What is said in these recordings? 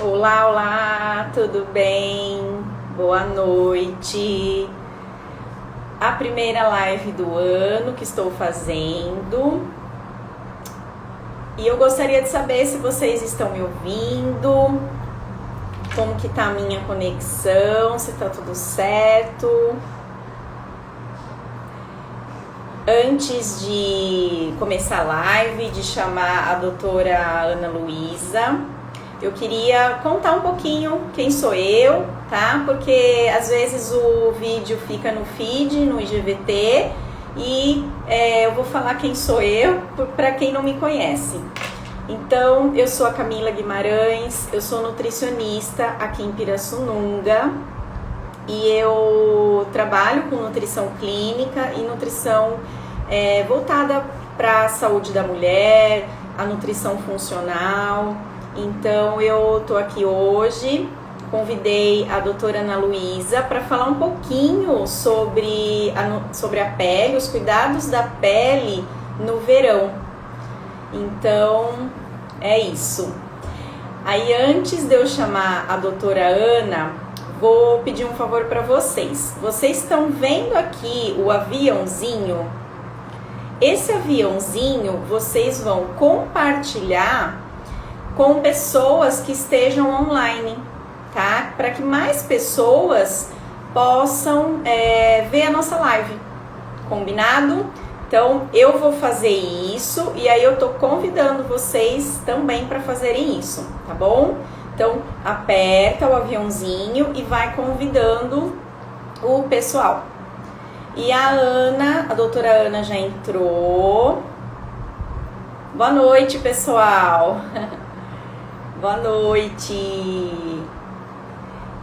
Olá, olá, tudo bem? Boa noite. A primeira live do ano que estou fazendo. E eu gostaria de saber se vocês estão me ouvindo, como que tá a minha conexão, se tá tudo certo. Antes de começar a live, de chamar a doutora Ana Luísa, eu queria contar um pouquinho quem sou eu, tá? Porque às vezes o vídeo fica no feed, no IGVT, e eu vou falar quem sou eu para quem não me conhece. Então, eu sou a Camila Guimarães, eu sou nutricionista aqui em Pirassununga e eu trabalho com nutrição clínica e nutrição voltada para a saúde da mulher, a nutrição funcional. Então eu tô aqui hoje, convidei a doutora Ana Luísa para falar um pouquinho sobre a pele, os cuidados da pele no verão. Então é isso. Aí antes de eu chamar a doutora Ana, vou pedir um favor para vocês. Vocês estão vendo aqui o aviãozinho? Esse aviãozinho vocês vão compartilhar com pessoas que estejam online, tá? Para que mais pessoas possam ver a nossa live, combinado? Então eu vou fazer isso e aí eu tô convidando vocês também para fazerem isso, tá bom? Então aperta o aviãozinho e vai convidando o pessoal. E a Ana, a doutora Ana já entrou. Boa noite, pessoal. Boa noite.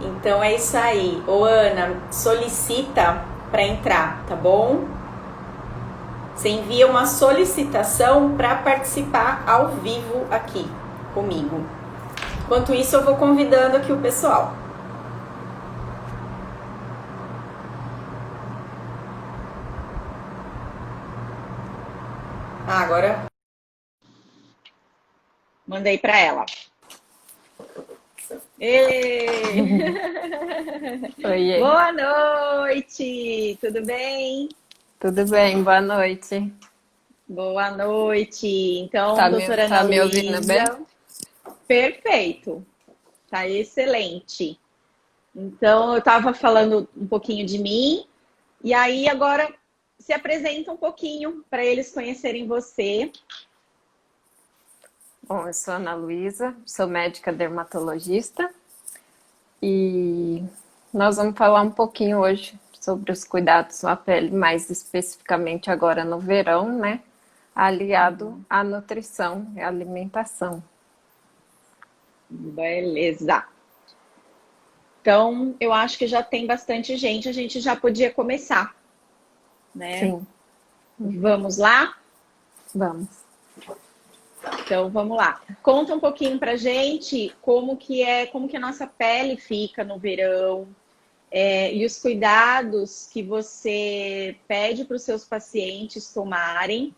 Então é isso aí. Ô Ana, solicita para entrar, tá bom? Você envia uma solicitação para participar ao vivo aqui comigo. Enquanto isso, eu vou convidando aqui o pessoal. Agora mandei para ela. Oi. Boa noite, tudo bem? Tudo bem, boa noite. Boa noite. Então, doutora Ana Tá me ouvindo bem? Luísa, perfeito, tá excelente. Então, eu estava falando um pouquinho de mim, e aí agora se apresenta um pouquinho para eles conhecerem você. Bom, eu sou Ana Luísa, sou médica dermatologista e nós vamos falar um pouquinho hoje sobre os cuidados na pele, mais especificamente agora no verão, né? Aliado à nutrição e alimentação. Beleza. Então, eu acho que já tem bastante gente, a gente já podia começar, né? Sim. Vamos lá? Vamos. Então, vamos lá. Conta um pouquinho pra gente como que a nossa pele fica no verão, e os cuidados que você pede para os seus pacientes tomarem,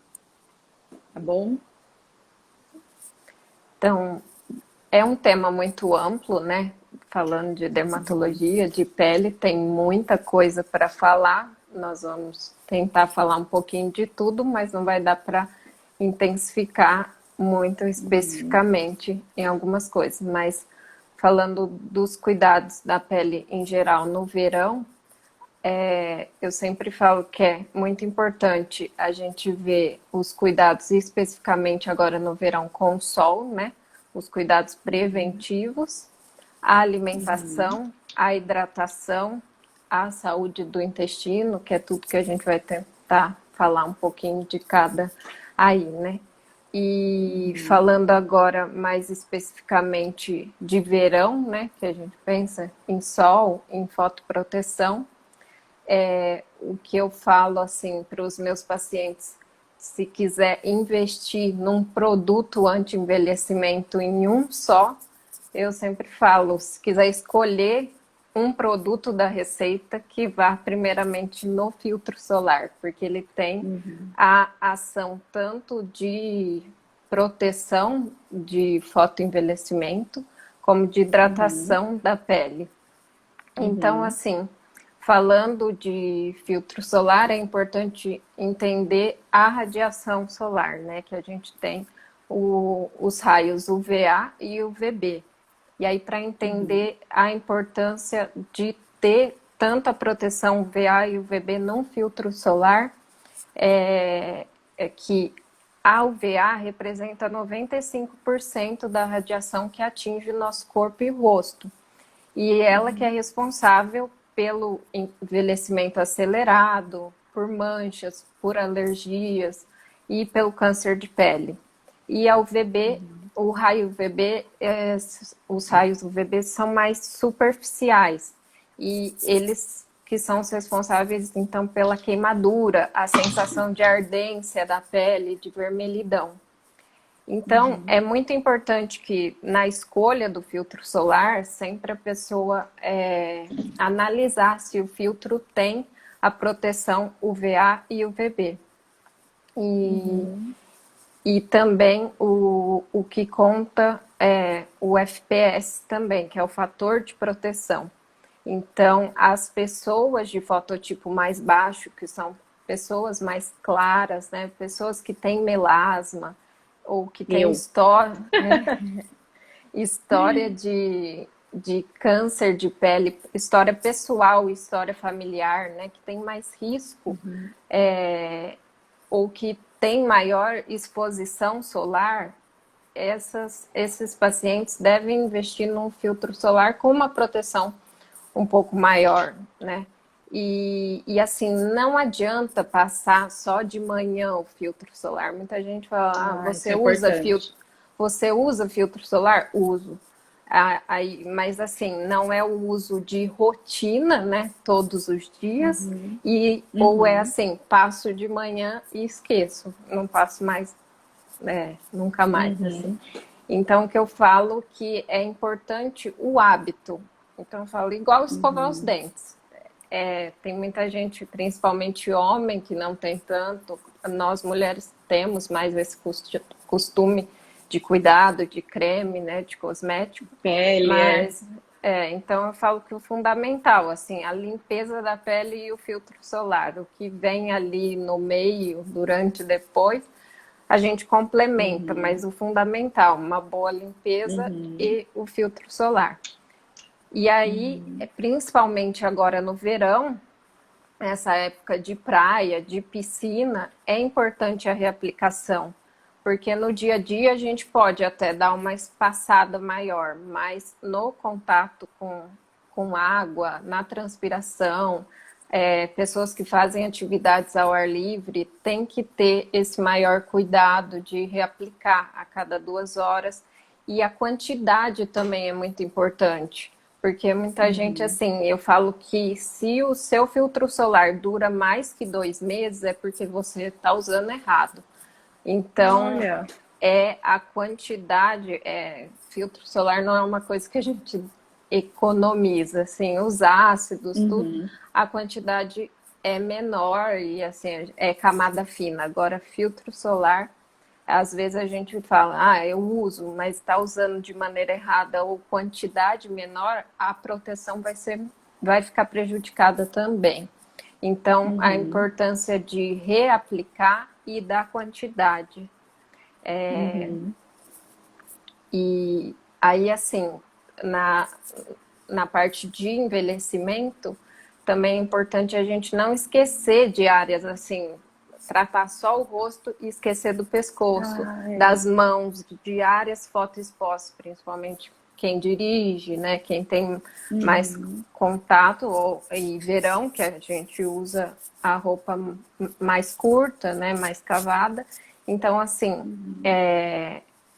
tá bom? Então, é um tema muito amplo, né? Falando de dermatologia, de pele, tem muita coisa para falar. Nós vamos tentar falar um pouquinho de tudo, mas não vai dar para intensificar muito especificamente em algumas coisas. Mas falando dos cuidados da pele em geral no verão, eu sempre falo que é muito importante a gente ver os cuidados especificamente agora no verão com o sol, né? Os cuidados preventivos, a alimentação, a hidratação, a saúde do intestino, que é tudo que a gente vai tentar falar um pouquinho de cada aí, né? E falando agora mais especificamente de verão, né? Que a gente pensa em sol, em fotoproteção, o que eu falo assim para os meus pacientes, se quiser investir num produto anti-envelhecimento em um só, eu sempre falo, se quiser escolher um produto da receita, que vá primeiramente no filtro solar, porque ele tem a ação tanto de proteção de fotoenvelhecimento, como de hidratação da pele. Então, assim, falando de filtro solar, é importante entender a radiação solar, né? Que a gente tem os raios UVA e UVB. E aí, para entender a importância de ter tanta proteção UVA e UVB num filtro solar, é que a UVA representa 95% da radiação que atinge o nosso corpo e rosto. E ela que é responsável pelo envelhecimento acelerado, por manchas, por alergias e pelo câncer de pele. E a UVB, o raio UVB, os raios UVB são mais superficiais e eles que são os responsáveis então pela queimadura, a sensação de ardência da pele, de vermelhidão. Então, é muito importante que na escolha do filtro solar, sempre a pessoa analisar se o filtro tem a proteção UVA e UVB. E também o que conta é o FPS também, que é o fator de proteção. Então, as pessoas de fototipo mais baixo, que são pessoas mais claras, né, pessoas que têm melasma, ou que tem história de câncer de pele, história pessoal, história familiar, né, que tem mais risco, ou que tem maior exposição solar, esses pacientes devem investir num filtro solar com uma proteção um pouco maior, né? E assim, não adianta passar só de manhã o filtro solar. Muita gente fala, você usa filtro solar? Uso. Mas assim, não é o uso de rotina, né? Todos os dias. Ou é assim, passo de manhã e esqueço. Não passo mais, nunca mais. Assim. Então, o que eu falo que é importante o hábito. Então, eu falo igual escovar os dentes. Tem muita gente, principalmente homem, que não tem tanto. Nós, mulheres, temos mais esse costume de cuidado, de creme, né, de cosmético. Pele, então, eu falo que o fundamental, assim, a limpeza da pele e o filtro solar. O que vem ali no meio, durante, depois, a gente complementa. Mas o fundamental, uma boa limpeza e o filtro solar. E aí, principalmente agora no verão, essa época de praia, de piscina, é importante a reaplicação, porque no dia a dia a gente pode até dar uma espaçada maior, mas no contato com água, na transpiração, pessoas que fazem atividades ao ar livre têm que ter esse maior cuidado de reaplicar a cada 2 horas, e a quantidade também é muito importante. Porque muita gente, assim, eu falo que se o seu filtro solar dura mais que 2 meses, é porque você está usando errado. Então, a quantidade, filtro solar não é uma coisa que a gente economiza, assim, os ácidos, tudo, a quantidade é menor e, assim, é camada fina. Agora, filtro solar, às vezes a gente fala, eu uso, mas está usando de maneira errada ou quantidade menor, a proteção vai ficar prejudicada também. Então, a importância de reaplicar e da quantidade. E aí, assim, na parte de envelhecimento, também é importante a gente não esquecer de áreas, assim, tratar só o rosto e esquecer do pescoço, das mãos, de áreas fotoexpostas, principalmente quem dirige, né? Quem tem mais contato, e verão, que a gente usa a roupa mais curta, né? Mais cavada. Então, assim,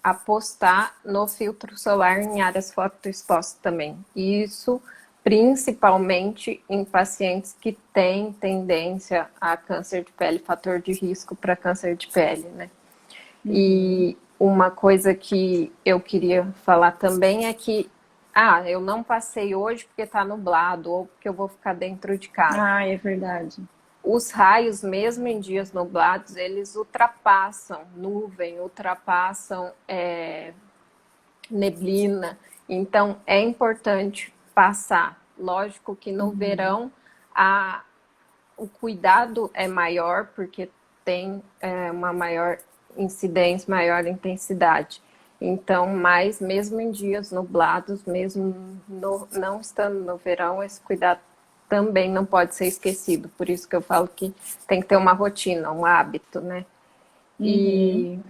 apostar no filtro solar em áreas fotoexpostas também. Isso principalmente em pacientes que têm tendência a câncer de pele, fator de risco para câncer de pele, né? E uma coisa que eu queria falar também é que, eu não passei hoje porque está nublado ou porque eu vou ficar dentro de casa. É verdade. Os raios, mesmo em dias nublados, eles ultrapassam nuvem, ultrapassam neblina. Então, é importante passar. Lógico que no verão o cuidado é maior, porque tem uma maior incidência, maior intensidade. Então, mas mesmo em dias nublados, mesmo não estando no verão, esse cuidado também não pode ser esquecido. Por isso que eu falo que tem que ter uma rotina, um hábito, né? E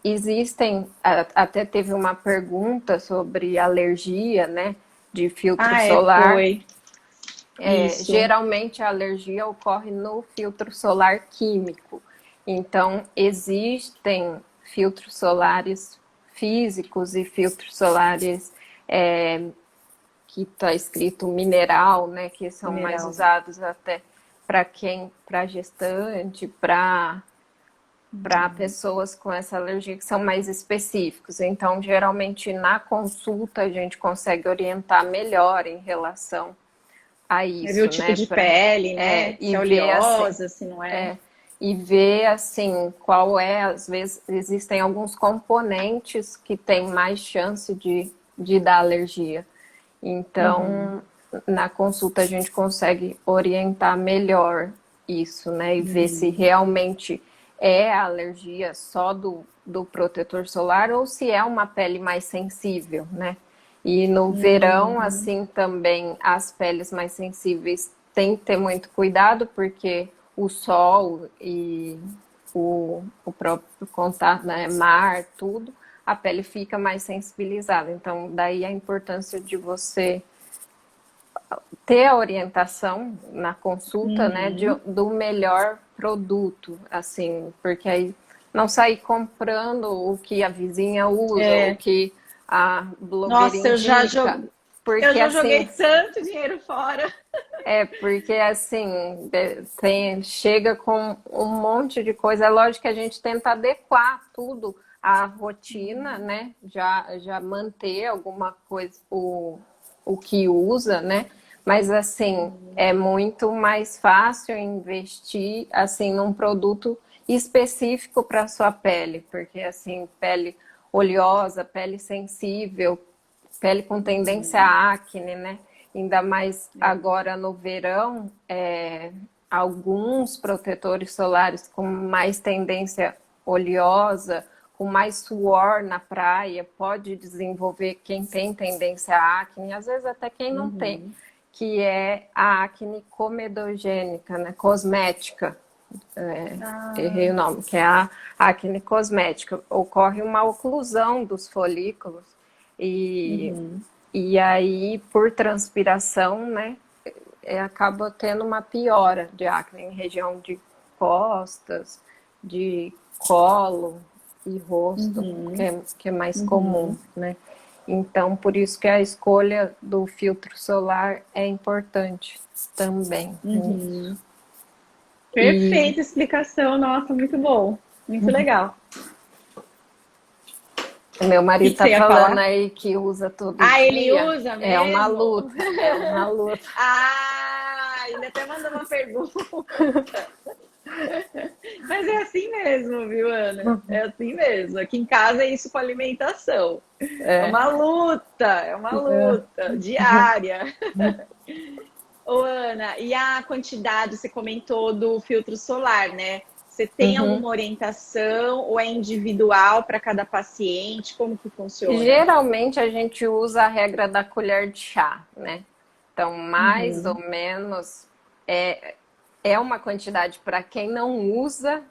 existem, até teve uma pergunta sobre alergia, né, de filtro solar. Foi. Isso. Geralmente a alergia ocorre no filtro solar químico. Então, existem filtros solares físicos e filtros solares que está escrito mineral, né, que são mais usados até para gestante, para pessoas com essa alergia que são mais específicos. Então, geralmente na consulta a gente consegue orientar melhor em relação a isso, ver o tipo de pele, né? Se é oleosa, se não é. E ver, assim, qual é, às vezes, existem alguns componentes que têm mais chance de dar alergia. Então, na consulta a gente consegue orientar melhor isso, né? E ver se realmente é a alergia só do protetor solar ou se é uma pele mais sensível, né? E no verão, assim, também as peles mais sensíveis têm que ter muito cuidado, porque o sol e o próprio contato, né, mar, tudo, a pele fica mais sensibilizada. Então, daí a importância de você ter a orientação na consulta, né, do melhor produto, assim, porque aí não sair comprando o que a vizinha usa, o que a blogueira indica. Porque, eu já joguei tanto dinheiro fora. Porque assim, chega com um monte de coisa. É lógico que a gente tenta adequar tudo à rotina, né? Já manter alguma coisa, o que usa, né? Mas assim, é muito mais fácil investir assim num produto específico para sua pele, porque assim, pele oleosa, pele sensível, pele com tendência à acne, né? Ainda mais agora no verão, alguns protetores solares com mais tendência oleosa, com mais suor na praia, pode desenvolver quem tem tendência à acne, às vezes até quem não tem, que é a acne comedogênica, né? Cosmética. Errei o nome, que é a acne cosmética. Ocorre uma oclusão dos folículos e aí, por transpiração, né, acaba tendo uma piora de acne em região de costas, de colo e rosto, que é mais comum, né? Então, por isso que a escolha do filtro solar é importante também. Perfeita explicação, nossa, muito bom, muito legal. Meu marido tá falando aí que usa todo dia. Ele usa mesmo? É uma luta, é uma luta. Ele até mandou uma pergunta. Mas é assim mesmo, viu, Ana? É assim mesmo. Aqui em casa é isso com alimentação. É uma luta diária. Ô, Ana, e a quantidade, você comentou do filtro solar, né? Você tem alguma orientação ou é individual para cada paciente? Como que funciona? Geralmente a gente usa a regra da colher de chá, né? Então, mais ou menos é uma quantidade para quem não usa.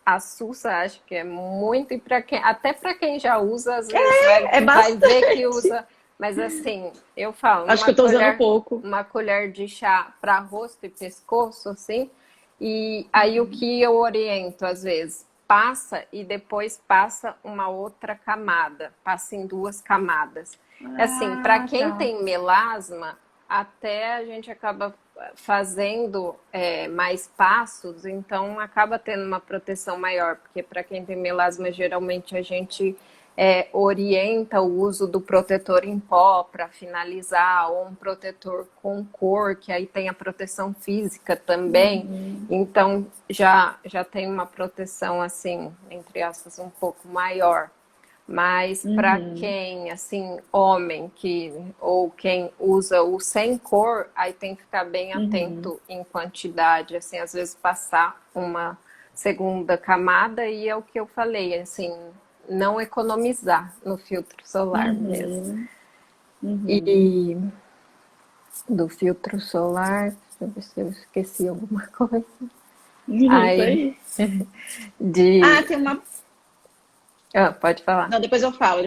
A Sussa acho que é muito, e até para quem já usa, às vezes vai ver que usa. Mas assim, eu falo, acho que eu tô usando pouco. Uma colher de chá para rosto e pescoço, assim. E aí o que eu oriento, às vezes, passa e depois passa uma outra camada, passa em 2 camadas. Assim, para quem tem melasma, até a gente acaba fazendo mais passos, então acaba tendo uma proteção maior, porque para quem tem melasma, geralmente a gente orienta o uso do protetor em pó para finalizar, ou um protetor com cor, que aí tem a proteção física também. Então já tem uma proteção assim, entre aspas, um pouco maior. Mas para quem, assim, homem ou quem usa o sem cor, aí tem que ficar bem atento em quantidade, assim, às vezes passar uma segunda camada e é o que eu falei, assim, não economizar no filtro solar mesmo. E do filtro solar, deixa eu ver se eu esqueci alguma coisa. Isso Aí, aí. de... Tem uma... pode falar. Não, depois eu falo.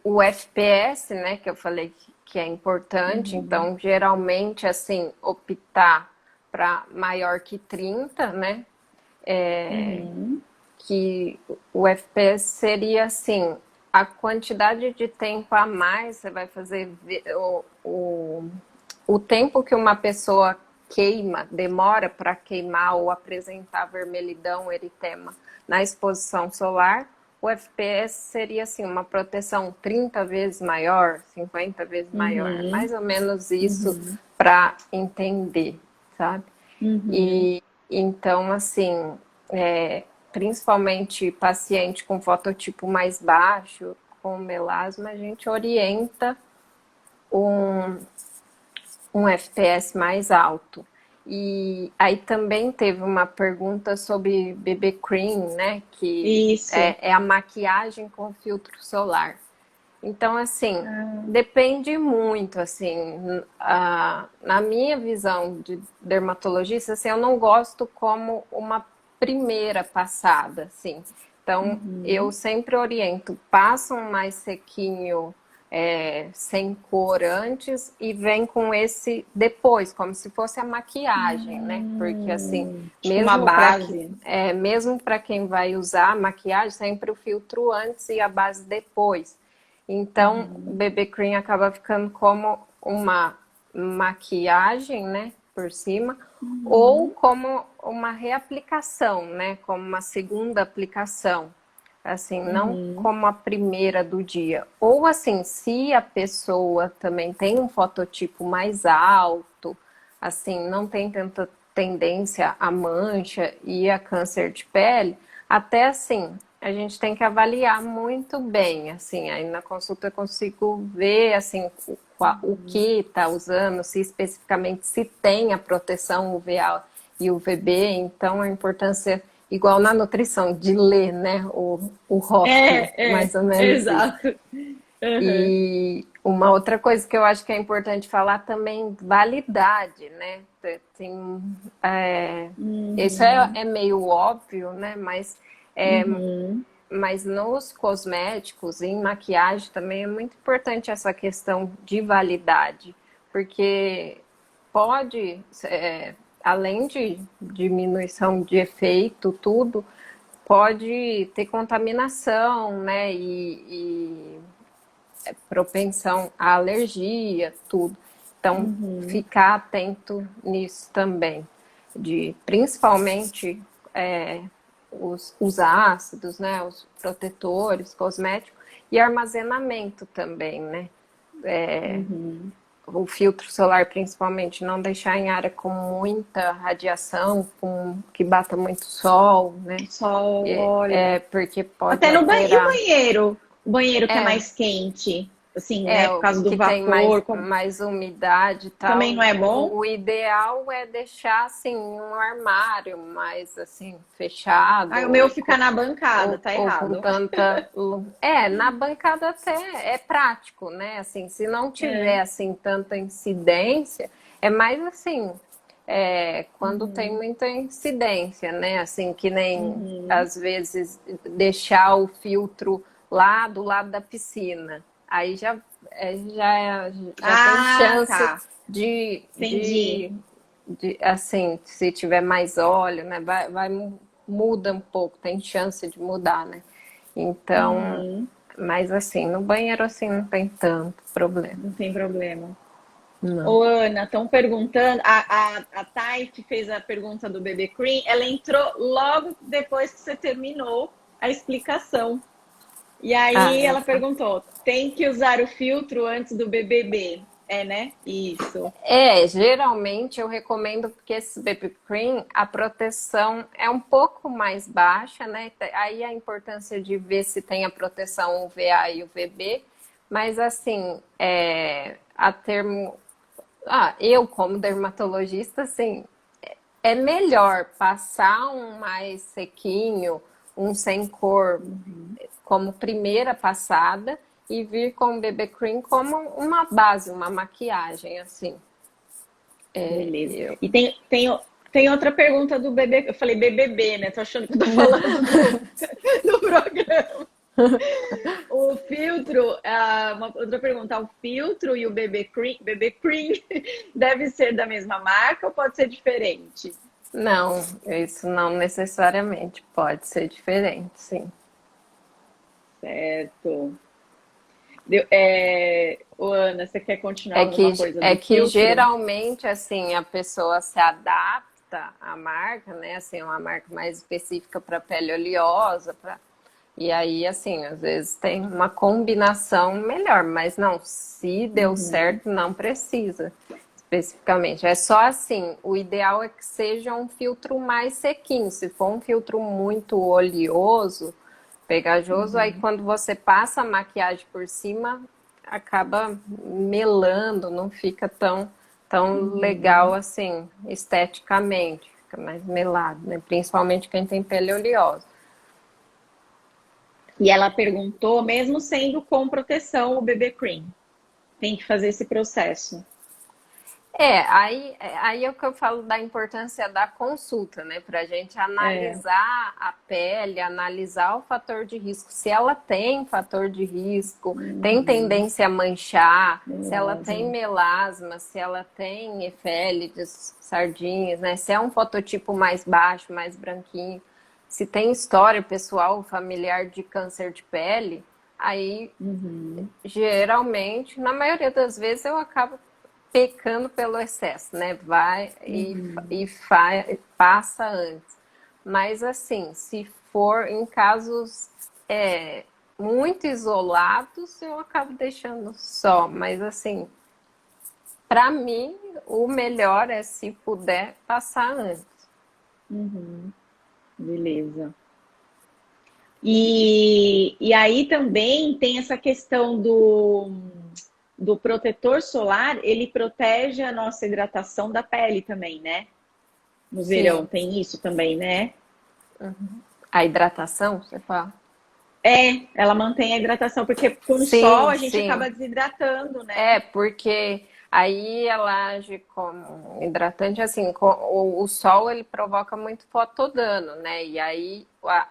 O FPS, né, que eu falei que é importante, então, geralmente, assim, optar para maior que 30, né, que o FPS seria, assim, a quantidade de tempo a mais, você vai fazer o tempo que uma pessoa demora para queimar ou apresentar vermelhidão, eritema na exposição solar, o FPS seria assim, uma proteção 30 vezes maior, 50 vezes maior, mais ou menos isso para entender, sabe? E então, assim, principalmente paciente com fototipo mais baixo, com melasma, a gente orienta um FPS mais alto. E aí também teve uma pergunta sobre BB Cream, né? Que Isso. é a maquiagem com filtro solar. Então, assim, depende muito, assim, na minha visão de dermatologista, assim, eu não gosto como uma primeira passada, assim. Então, eu sempre oriento, passa um mais sequinho, sem cor antes e vem com esse depois, como se fosse a maquiagem, né? Porque, assim, tipo uma base. mesmo para quem vai usar a maquiagem, sempre o filtro antes e a base depois. Então, o BB Cream acaba ficando como uma maquiagem, né, por cima, ou como uma reaplicação, né, como uma segunda aplicação, assim, não como a primeira do dia. Ou assim, se a pessoa também tem um fototipo mais alto, assim, não tem tanta tendência à mancha e a câncer de pele, até assim, a gente tem que avaliar muito bem, assim, aí na consulta eu consigo ver, assim, o que está usando, se especificamente se tem a proteção UVA e UVB, então a importância, igual na nutrição, de ler, né, o rótulo, mais ou menos isso. Exato. E uma outra coisa que eu acho que é importante falar também, validade, né? Isso é meio óbvio, né? Mas nos cosméticos, em maquiagem também é muito importante essa questão de validade, porque pode, além de diminuição de efeito, tudo, pode ter contaminação, né? E propensão à alergia, tudo. Então, ficar atento nisso também, principalmente os ácidos, né, os protetores, cosméticos e armazenamento também, né? O filtro solar, principalmente, não deixar em área com muita radiação, que bata muito sol, né? Sol, olha. Porque pode Até no banheiro. E o alterar. banheiro? O banheiro que é mais quente, assim, né? Por causa do que vapor. tem mais umidade e tal. Também não é bom? O ideal é deixar, assim, um armário mais, assim, fechado. O meu fica na bancada, tá ou errado. com tanta... na bancada até é prático, né? Assim, se não tiver, assim, tanta incidência, é mais assim... quando tem muita incidência, né? Assim, que nem, às vezes, deixar o filtro lá do lado da piscina. Aí já tem chance tá. de, assim, se tiver mais óleo, né? Muda um pouco, tem chance de mudar, né? Então, mas assim, no banheiro assim não tem tanto problema. Não tem problema. Não. Ô, Ana, estão perguntando, a Thay, que fez a pergunta do BB Cream, ela entrou logo depois que você terminou a explicação. E aí ela perguntou, tem que usar o filtro antes do BBB? É, né? Isso. Geralmente eu recomendo porque esse BB Cream, a proteção é um pouco mais baixa, né? Aí a importância de ver se tem a proteção UVA e UVB, mas assim, a termo... eu como dermatologista, assim, é melhor passar um mais sequinho, um sem cor, como primeira passada, e vir com o BB Cream como uma base, uma maquiagem, assim. Beleza. Eu... E tem outra pergunta do bebê. Eu falei BBB, né? Tô achando que eu tô falando do programa. O filtro, uma outra pergunta, o filtro e o BB Cream deve ser da mesma marca ou pode ser diferente? Não, isso não necessariamente pode ser diferente, sim. Certo. Ô, Ana, você quer continuar É que, alguma coisa é do que filtro? geralmente, assim, a pessoa se adapta à marca, né? Assim, uma marca mais específica para pele oleosa, e aí, assim, às vezes tem uma combinação melhor, mas não, se deu Uhum. certo, não precisa especificamente. É só assim, o ideal é que seja um filtro mais sequinho. Se for um filtro muito oleoso, pegajoso, aí quando você passa a maquiagem por cima, acaba melando, não fica tão legal assim, esteticamente, fica mais melado, né? Principalmente quem tem pele oleosa. E ela perguntou, mesmo sendo com proteção, o BB Cream, tem que fazer esse processo. Aí é o que eu falo da importância da consulta, né? Para a gente É, analisar a pele, analisar o fator de risco. Se ela tem fator de risco, tem tendência a manchar, se ela tem melasma. melasma, se ela tem efélides, sardinhas, né? Se é um fototipo mais baixo, mais branquinho, se tem história pessoal, familiar de câncer de pele, aí Uhum, geralmente, na maioria das vezes, eu acabo pecando pelo excesso, né? Vai uhum. passa antes. Mas assim, se for em casos muito isolados, eu acabo deixando só. Mas assim, para mim, o melhor é se puder passar antes. Beleza. E aí também tem essa questão do protetor solar, ele protege a nossa hidratação da pele também, né? No verão Sim. tem isso também, né? A hidratação, você fala? Ela mantém a hidratação, porque com o sol Sim, a gente sim. acaba desidratando, né? Porque aí ela age como hidratante, assim, o sol ele provoca muito fotodano, né? E aí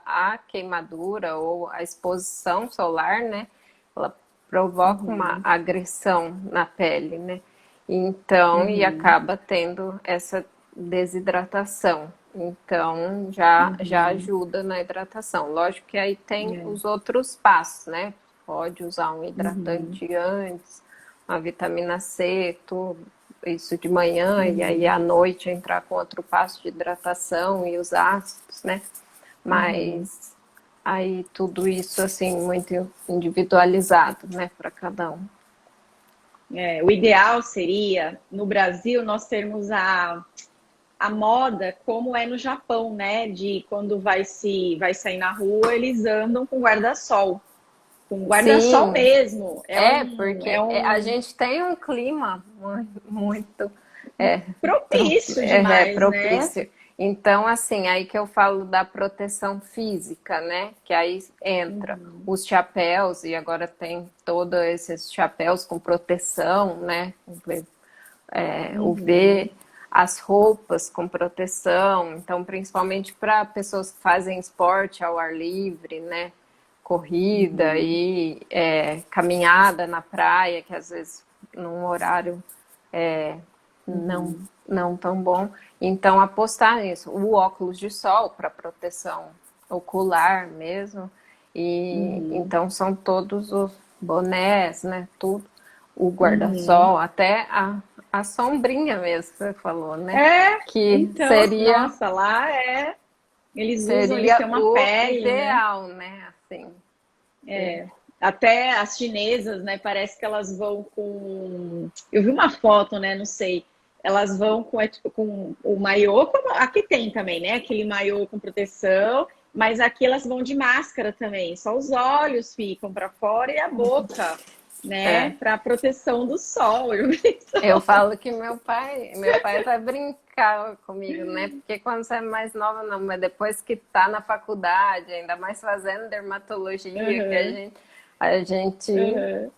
a queimadura ou a exposição solar, né? Ela provoca uma Uhum, agressão na pele, né? Então, e uhum, acaba tendo essa desidratação. Então, já uhum. ajuda na hidratação. Lógico que aí tem É, os outros passos, né? Pode usar um uhum, hidratante antes, uma vitamina C, tudo isso de manhã, e aí uhum, à noite entrar com outro passo de hidratação e os ácidos, né? uhum. Mas aí tudo isso assim muito individualizado, né, para cada um. O ideal seria, no Brasil, nós termos a moda como é no Japão, né? De quando vai sair na rua, eles andam com guarda-sol. Com guarda-sol Sim, mesmo. porque É a um gente tem um clima muito é, propício demais, né? propício. Então, assim, aí que eu falo da proteção física, né? Que aí entra os chapéus, e agora tem todos esses chapéus com proteção, né? Uhum, UV, as roupas com proteção, então principalmente para pessoas que fazem esporte ao ar livre, né? Corrida uhum, e caminhada na praia, que às vezes num horário não, uhum, não tão bom. Então apostar nisso. O óculos de sol para proteção ocular mesmo. E uhum, então são todos os bonés, né? Tudo. O uhum. guarda-sol, até a sombrinha mesmo que você falou, né? É, Que então, nossa, lá eles usam, eles seria têm uma o pele, né? ideal, né? Assim, É. Até as chinesas, né? Parece que elas vão com. Eu vi uma foto, né? Não sei. Elas vão com o maiô, como aqui tem também, né? Aquele maiô com proteção, mas aqui elas vão de máscara também. Só os olhos ficam para fora e a boca, né? É. Para proteção do sol. Eu falo que meu pai vai brincar comigo, né? Porque quando você é mais nova, não, mas depois que tá na faculdade, ainda mais fazendo dermatologia, Uhum, que a gente uhum.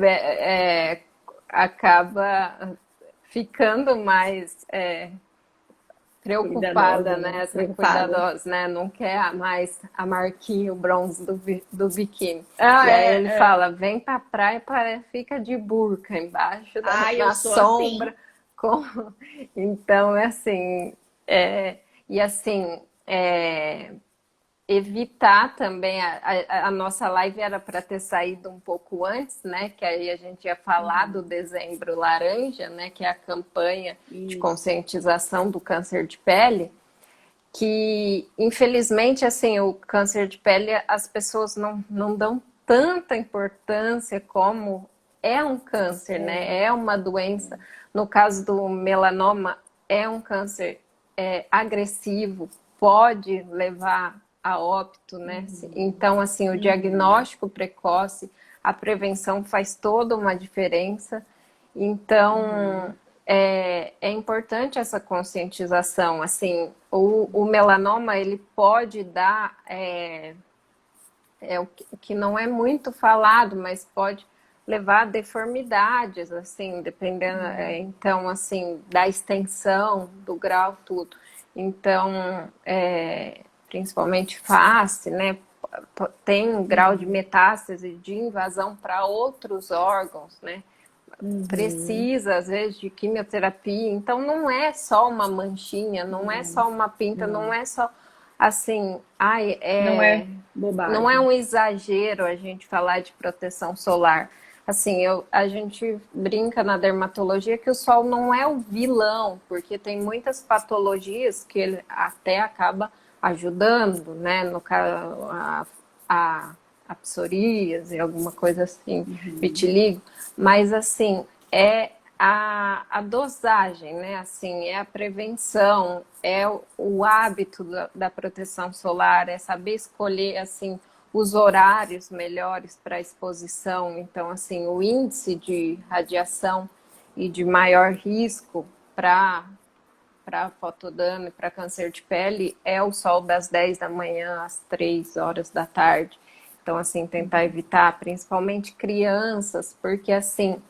é, acaba ficando mais preocupada, Cuidadosa, né? né? Assim, Preocupada. cuidadosa, né? Não quer mais a marquinha, o bronze do biquíni. Ah, E aí ele é. fala, vem pra praia, fica de burca embaixo Ah, eu na sou assim. sombra. Com... Então, é assim, é... e assim, evitar também, a nossa live era para ter saído um pouco antes, né? Que aí a gente ia falar do Uhum. Dezembro Laranja, né? Que é a campanha de Isso. conscientização do câncer de pele, que infelizmente assim o câncer de pele as pessoas não dão tanta importância como é um câncer, É. né? É uma doença. No caso do melanoma, é um câncer agressivo, pode levar a óbito, né? Uhum. Então, assim, o Uhum. diagnóstico precoce, a prevenção faz toda uma diferença. Então, Uhum. é importante essa conscientização. Assim, o melanoma ele pode dar o que não é muito falado, mas pode levar a deformidades, assim, dependendo, então, assim, da extensão, do grau, tudo. Então, principalmente face, né? Tem um grau de Uhum. metástase, de invasão para outros órgãos, né? Uhum. Precisa, às vezes, de quimioterapia. Então, não é só uma manchinha, não é Não, só uma pinta, não não. é só assim, ai, Não é não é bobagem. um exagero a gente falar de proteção solar. Assim, a gente brinca na dermatologia que o sol não é o vilão, porque tem muitas patologias que ele até acaba ajudando, né? No caso, a, a psoríase, alguma coisa assim, Uhum. vitiligo. Mas, assim, é a dosagem, né? Assim, é a prevenção, é o hábito da proteção solar, é saber escolher, assim, os horários melhores para exposição. Então, assim, o índice de radiação e de maior risco para fotodano e para câncer de pele é o sol das 10 da manhã às 3 horas da tarde. Então, assim, tentar evitar, principalmente crianças, porque, assim,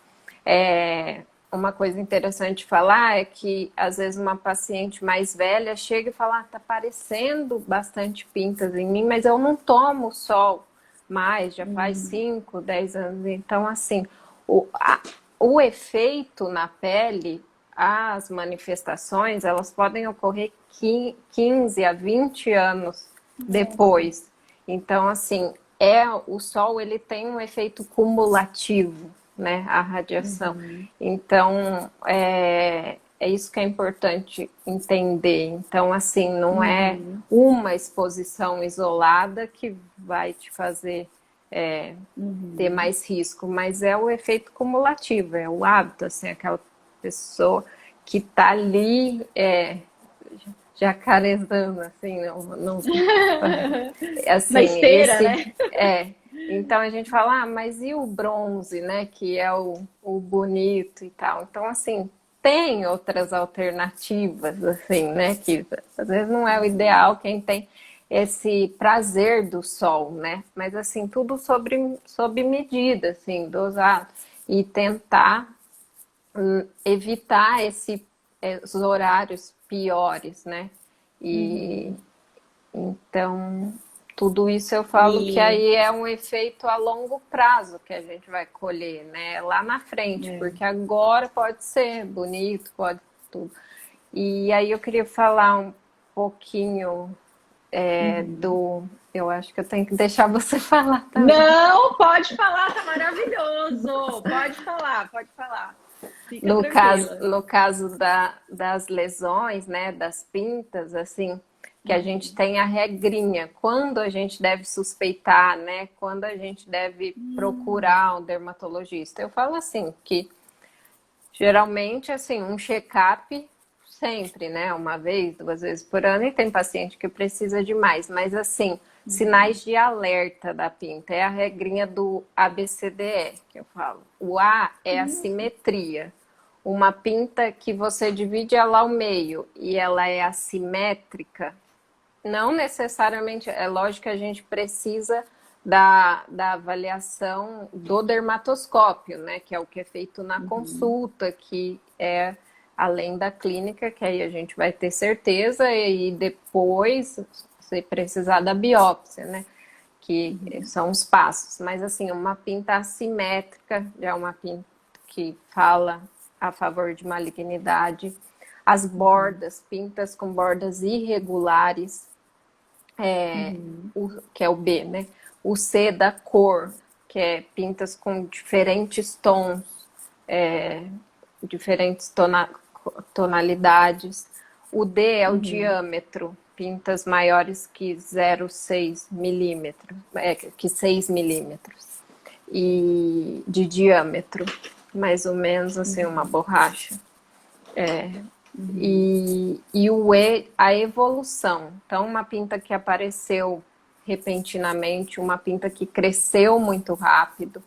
uma coisa interessante de falar é que, às vezes, uma paciente mais velha chega e fala, tá aparecendo bastante pintas em mim, mas eu não tomo sol mais, já faz Uhum. 5, 10 anos. Então, assim, o, a, o efeito na pele, as manifestações, elas podem ocorrer 15 a 20 anos Nossa. depois. Então, assim, o sol ele tem um efeito cumulativo, né? A radiação. Uhum. Então, é isso que é importante entender. Então, assim, não é Uhum. uma exposição isolada que vai te fazer ter Uhum. mais risco, mas é o efeito cumulativo, é o hábito, assim, aquela pessoa que tá ali jacarezando, assim, não, Na assim, esteira, né? então a gente fala, mas e o bronze, né, que é o bonito e tal. Então, assim, tem outras alternativas, assim, né, que às vezes não é o ideal quem tem esse prazer do sol, né, mas assim, tudo sob medida, assim, dosado, e tentar evitar os horários piores, né, e Uhum. então, tudo isso eu falo que E aí é um efeito a longo prazo que a gente vai colher, né? Lá na frente, é. porque agora pode ser bonito, pode tudo. E aí eu queria falar um pouquinho Uhum. do. Eu acho que eu tenho que deixar você falar também. Não, pode falar, tá maravilhoso. Pode falar, pode falar. Fica No caso, tranquila. no caso das lesões, né, das pintas, assim, que a gente tem a regrinha, quando a gente deve suspeitar, né? Quando a gente deve procurar um dermatologista. Eu falo assim, que geralmente, assim, um check-up sempre, né? Uma vez, 2 vezes por ano, e tem paciente que precisa de mais. Mas, assim, sinais de alerta da pinta. É a regrinha do ABCDE, que eu falo. O A é a simetria. Uma pinta que você divide ela ao meio e ela é assimétrica, não necessariamente, é lógico que a gente precisa da avaliação do dermatoscópio, né? Que é o que é feito na consulta, que é além da clínica, que aí a gente vai ter certeza, e depois, se precisar da biópsia, né? Que são os passos. Mas assim, uma pinta assimétrica, já é uma pinta que fala a favor de malignidade. As bordas, pintas com bordas irregulares, que é o B, né? O C da cor, que é pintas com diferentes tons, diferentes tonalidades. O D é o diâmetro, pintas maiores que 0,6 milímetros, que 6 milímetros e de diâmetro, mais ou menos assim, uma borracha. E o E, a evolução. Então, uma pinta que apareceu repentinamente, uma pinta que cresceu muito rápido,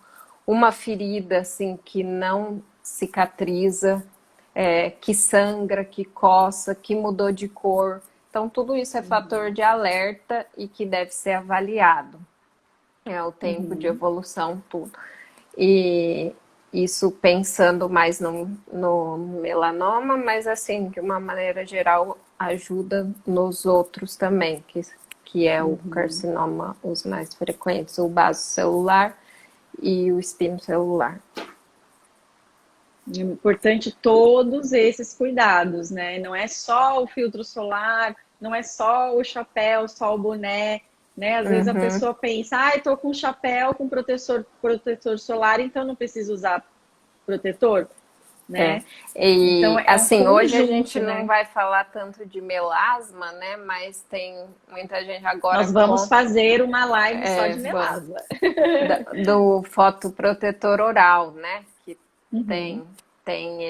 uma ferida assim que não cicatriza, que sangra, que coça, que mudou de cor. Então, tudo isso é fator de alerta e que deve ser avaliado. É o tempo de evolução, tudo. E isso pensando mais no melanoma, mas assim, de uma maneira geral, ajuda nos outros também, que é o carcinoma, os mais frequentes, o basocelular e o espinocelular. É importante todos esses cuidados, né? Não é só o filtro solar, não é só o chapéu, só o boné, né? Às vezes a pessoa pensa, tô com chapéu, com protetor solar, então não preciso usar protetor, né? E então, assim, um hoje a conjunto, gente né? não vai falar tanto de melasma, né? Mas tem muita gente agora... Nós vamos fazer uma live só de melasma. Do fotoprotetor oral, né? Que tem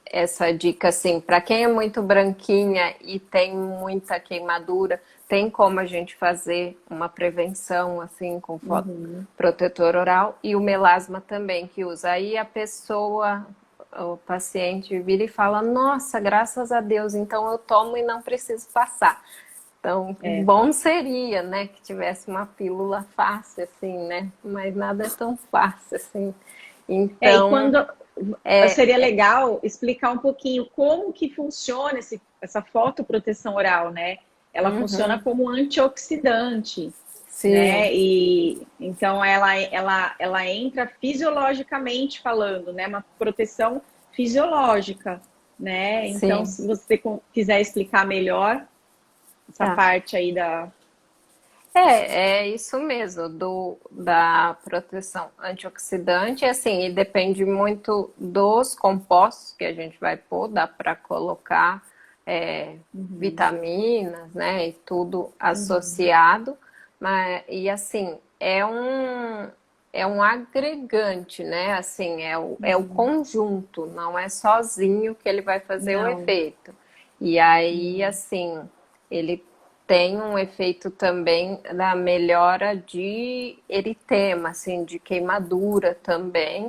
essa dica assim, para quem é muito branquinha e tem muita queimadura, tem como a gente fazer uma prevenção assim com fotoprotetor oral, e o melasma também que usa. Aí a pessoa, o paciente vira e fala, nossa, graças a Deus, então eu tomo e não preciso passar. Então, bom seria, né, que tivesse uma pílula fácil, assim, né? Mas nada é tão fácil, assim. Então, e quando seria legal explicar um pouquinho como que funciona essa fotoproteção oral, né? Ela funciona como antioxidante, né? E então ela entra fisiologicamente falando, né? Uma proteção fisiológica, né? Então, se você quiser explicar melhor essa parte aí da... É isso mesmo, da proteção antioxidante, assim, e depende muito dos compostos que a gente vai pôr, dá para colocar vitaminas, né, e tudo associado, e assim, é um agregante, né, assim, é o conjunto, não é sozinho que ele vai fazer o efeito. E aí, assim, ele tem um efeito também da melhora de eritema, assim, de queimadura também.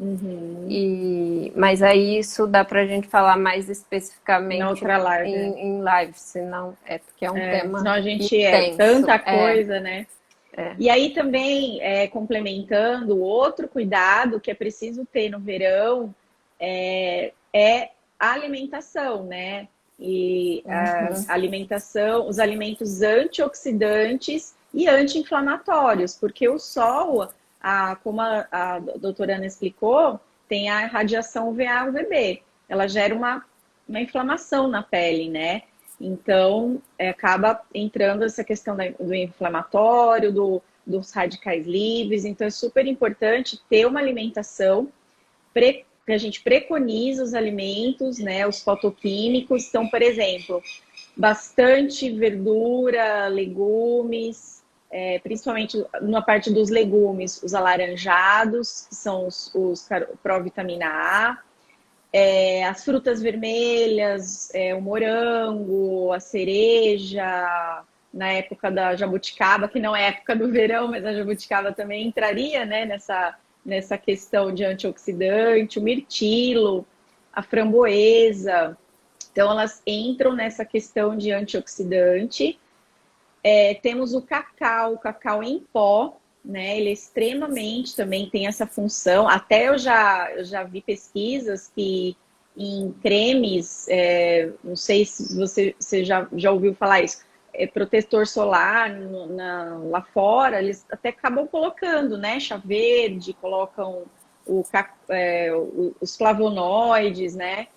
Mas aí isso dá pra gente falar mais especificamente outra live, em live, senão porque é um tema senão a gente intenso. Tanta coisa, né? E aí também, complementando, outro cuidado que é preciso ter no verão é a alimentação, né? E a alimentação, os alimentos antioxidantes e anti-inflamatórios, porque o sol, como a doutora Ana explicou, tem a radiação UVA UVB, ela gera uma inflamação na pele, né? Então, acaba entrando essa questão do inflamatório, dos radicais livres, então é super importante ter uma alimentação que a gente preconiza os alimentos, né, os fotoquímicos. Então, por exemplo, bastante verdura, legumes, principalmente na parte dos legumes, os alaranjados, que são os provitamina A, as frutas vermelhas, o morango, a cereja, na época da jabuticaba, que não é época do verão, mas a jabuticaba também entraria, né, nessa questão de antioxidante, o mirtilo, a framboesa. Então, elas entram nessa questão de antioxidante. Temos o cacau em pó, né? Ele é extremamente também tem essa função. Até eu já vi pesquisas que em cremes, não sei se você já ouviu falar isso, protetor solar lá fora, eles até acabam colocando, né? Chá verde, colocam os flavonoides, né?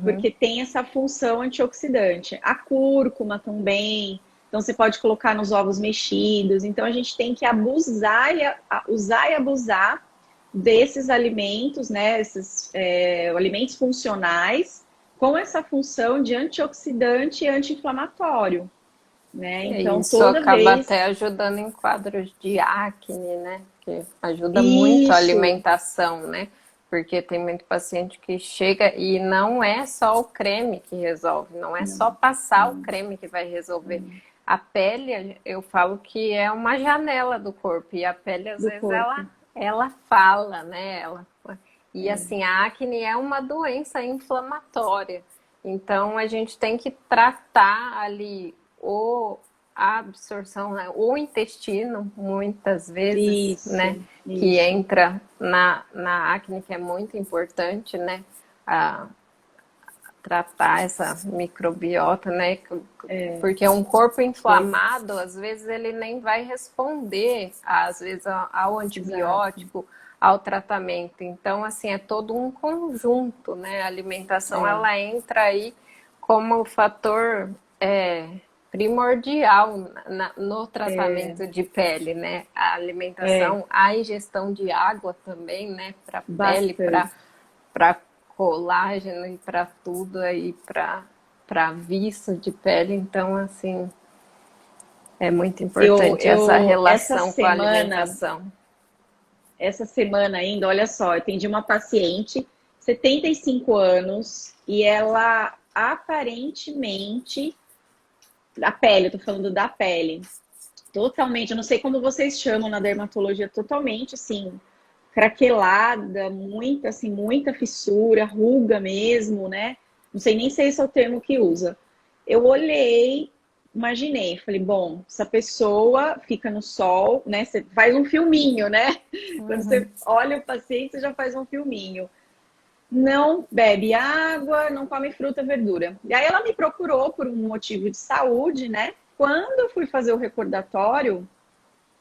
Porque tem essa função antioxidante. A cúrcuma também. Então, você pode colocar nos ovos mexidos. Então, a gente tem que usar e abusar desses alimentos, né? Esses alimentos funcionais com essa função de antioxidante e anti-inflamatório, né? Então, Isso acaba até ajudando em quadros de acne, né? Que ajuda muito a alimentação, né? Porque tem muito paciente que chega e não é só o creme que resolve, não é só passar o creme que vai resolver. A pele, eu falo que é uma janela do corpo, e a pele, às vezes, ela fala, né? E assim, a acne é uma doença inflamatória. Então, a gente tem que tratar ali a absorção, né? O intestino, muitas vezes, né? Que entra na acne, que é muito importante, né? Tratar essa microbiota, né? Porque um corpo inflamado, às vezes, ele nem vai responder, às vezes, ao antibiótico, ao tratamento. Então, assim, é todo um conjunto, né? A alimentação, ela entra aí como fator primordial no tratamento de pele, né? A alimentação, a ingestão de água também, né? Para pele, para colágeno e para tudo aí, para viço de pele. Então, assim, é muito importante essa relação com a alimentação. Essa semana ainda, olha só, eu atendi uma paciente, 75 anos, e ela aparentemente, da pele, eu tô falando da pele, totalmente, eu não sei como vocês chamam na dermatologia, totalmente assim, craquelada, muita fissura, ruga mesmo, né? Não sei nem se esse é o termo que usa. Eu olhei, imaginei, falei, bom, essa pessoa fica no sol, né? Você faz um filminho, né? Quando você olha o paciente, você já faz um filminho. Não bebe água, não come fruta, verdura. E aí ela me procurou por um motivo de saúde, né? Quando eu fui fazer o recordatório,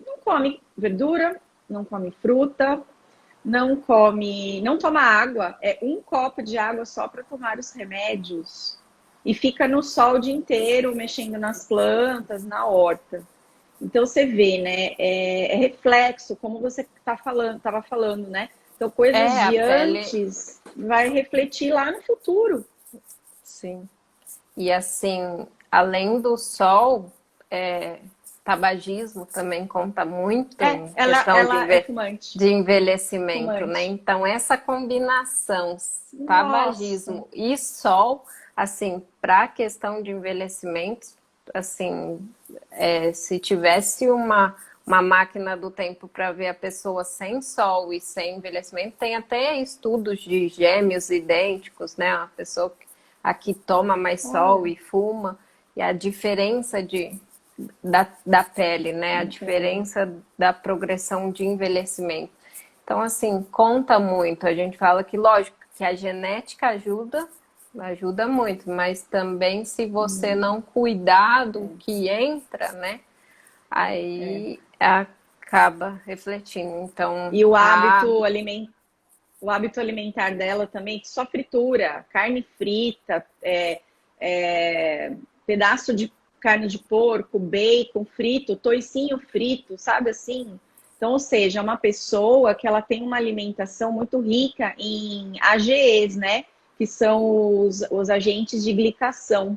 não come verdura, não come fruta, não toma água, é um copo de água só para tomar os remédios. E fica no sol o dia inteiro, mexendo nas plantas, na horta. Então você vê, né? É reflexo, como você estava falando, né? Então coisas de antes vai refletir lá no futuro. Sim. E assim, além do sol, tabagismo também conta muito em questão de envelhecimento, né? Então, essa combinação, tabagismo e sol, assim, para a questão de envelhecimento, assim, se tivesse uma máquina do tempo para ver a pessoa sem sol e sem envelhecimento, tem até estudos de gêmeos idênticos, né? Uma pessoa que toma mais sol e fuma, e a diferença da pele, né? A diferença da progressão de envelhecimento. Então, assim, conta muito. A gente fala que, lógico, que a genética ajuda muito, mas também se você não cuidar do que entra, né? Aí acaba refletindo. Então, e o hábito alimentar dela também, só fritura, carne frita, pedaço de carne de porco, bacon frito, toicinho frito, sabe assim? Então, ou seja, é uma pessoa que ela tem uma alimentação muito rica em AGEs, né? Que são os agentes de glicação.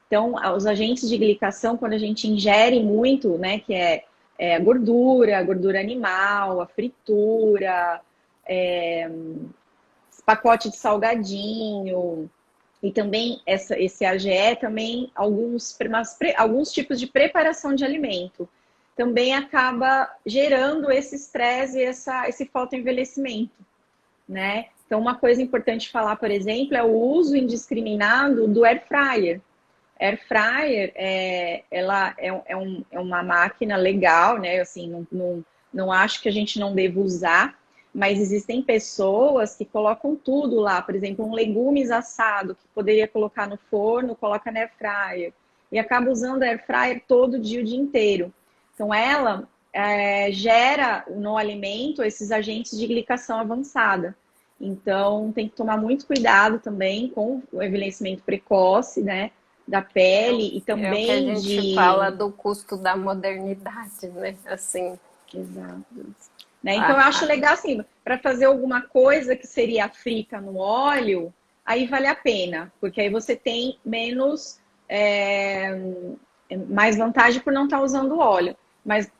Então, os agentes de glicação, quando a gente ingere muito, né, que é a gordura animal, a fritura, pacote de salgadinho, e também esse AGE, também alguns tipos de preparação de alimento, também acaba gerando esse estresse e esse fotoenvelhecimento, né? Então, uma coisa importante falar, por exemplo, é o uso indiscriminado do air fryer. Air fryer, ela é uma máquina legal, né? Assim, não acho que a gente não deva usar, mas existem pessoas que colocam tudo lá. Por exemplo, um legumes assado, que poderia colocar no forno, coloca na air fryer. E acaba usando a air fryer todo dia, o dia inteiro. Então, ela gera no alimento esses agentes de glicação avançada. Então, tem que tomar muito cuidado também com o envelhecimento precoce, né? Da pele e também é o que a gente fala do custo da modernidade, né? Assim. Exato. Né? Então, eu acho legal, assim, para fazer alguma coisa que seria frita no óleo, aí vale a pena, porque aí você tem mais vantagem por não estar usando óleo. Mas